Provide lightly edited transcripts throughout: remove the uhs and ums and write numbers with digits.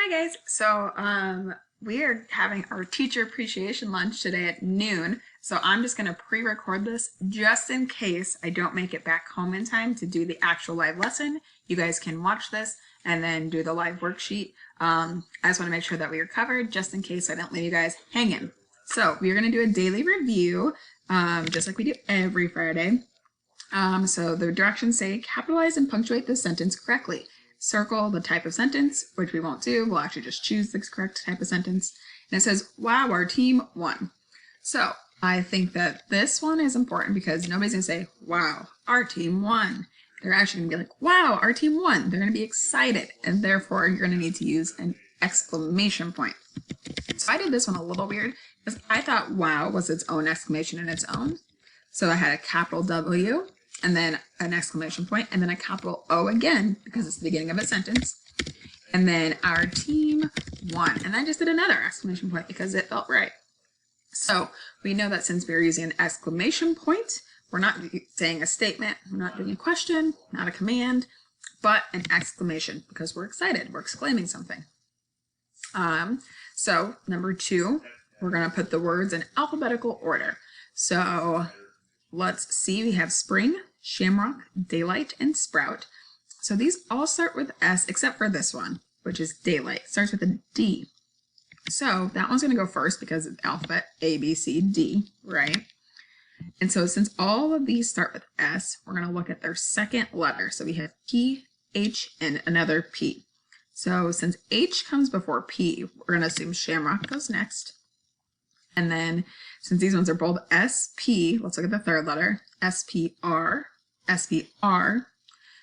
Hi guys. We are having our teacher appreciation lunch today at noon. So I'm just going to pre-record this just in case I don't make it back home in time to do the actual live lesson. You guys can watch this and then do the live worksheet. I just want to make sure that we are covered just in case I don't leave you guys hanging. So we are going to do a daily review, just like we do every Friday. So the directions say capitalize and punctuate this sentence correctly. Circle the type of sentence, which we won't do. We'll actually just choose the correct type of sentence. And it says, wow, our team won. So I think that this one is important because nobody's going to say, wow, our team won. They're actually going to be like, wow, our team won. They're going to be excited. And therefore, you're going to need to use an exclamation point. So I did this one a little weird because I thought wow was its own exclamation in its own. So I had a capital W, and then an exclamation point, and then a capital O again, because it's the beginning of a sentence. And then our team won. And I just did another exclamation point because it felt right. So we know that since we're using an exclamation point, we're not saying a statement, we're not doing a question, not a command, but an exclamation because we're excited, we're exclaiming something. So number 2, we're gonna put the words in alphabetical order. So let's see, we have spring, shamrock, daylight, and sprout. So these all start with S except for this one, which is daylight. It starts with a D. So that one's going to go first because it's alphabet A, B, C, D, right? And so since all of these start with S, we're going to look at their second letter. So we have P, H, and another P. So since H comes before P, we're going to assume shamrock goes next. And then since these ones are both SP, let's look at the third letter, SPR, SPR.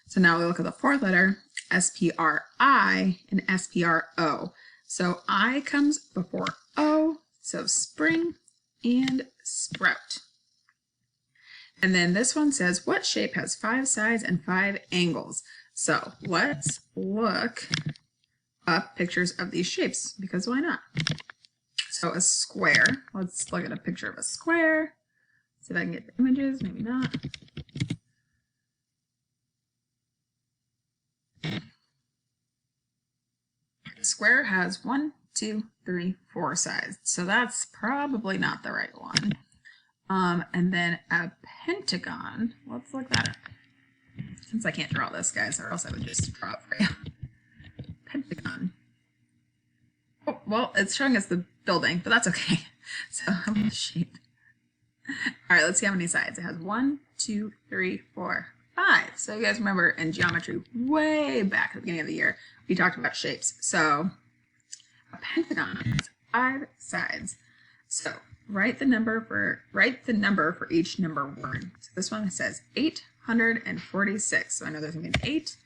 So now we look at the fourth letter, SPRI and SPRO. So I comes before O, so spring and sprout. And then this one says, what shape has 5 sides and 5 angles? So let's look up pictures of these shapes, because why not? So a square, let's look at a picture of a square. See if I can get the images, maybe not. The square has 1, 2, 3, 4 sides. So that's probably not the right one. And then a pentagon, let's look that up. Since I can't draw this, guys, or else I would just draw it for you. Pentagon. Oh, well, it's showing us the building, but that's okay. So the shape. All right, let's see how many sides. It has 1, 2, 3, 4, 5. So you guys remember in geometry way back at the beginning of the year, we talked about shapes. So a pentagon has 5 sides. So write the number for each number word. So this one says 846. So I know there's going to be an 8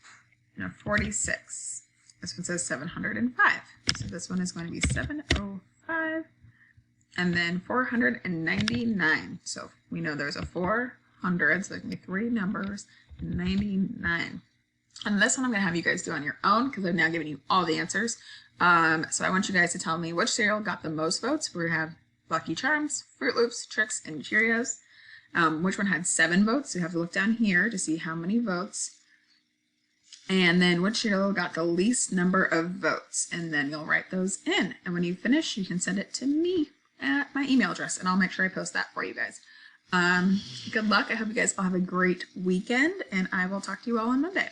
and a 46. This one says 705. So this one is going to be 705. And then 499. So we know there's a 400, so there can be 3 numbers, 99. And this one I'm going to have you guys do on your own because I've now given you all the answers. So I want you guys to tell me which cereal got the most votes. We have Lucky Charms, Fruit Loops, Trix, and Cheerios. Which one had 7 votes? So you have to look down here to see how many votes. And then which cereal got the least number of votes. And then you'll write those in. And when you finish, you can send it to me at my email address, and I'll make sure I post that for you guys. Good luck. I hope you guys all have a great weekend, and I will talk to you all on Monday.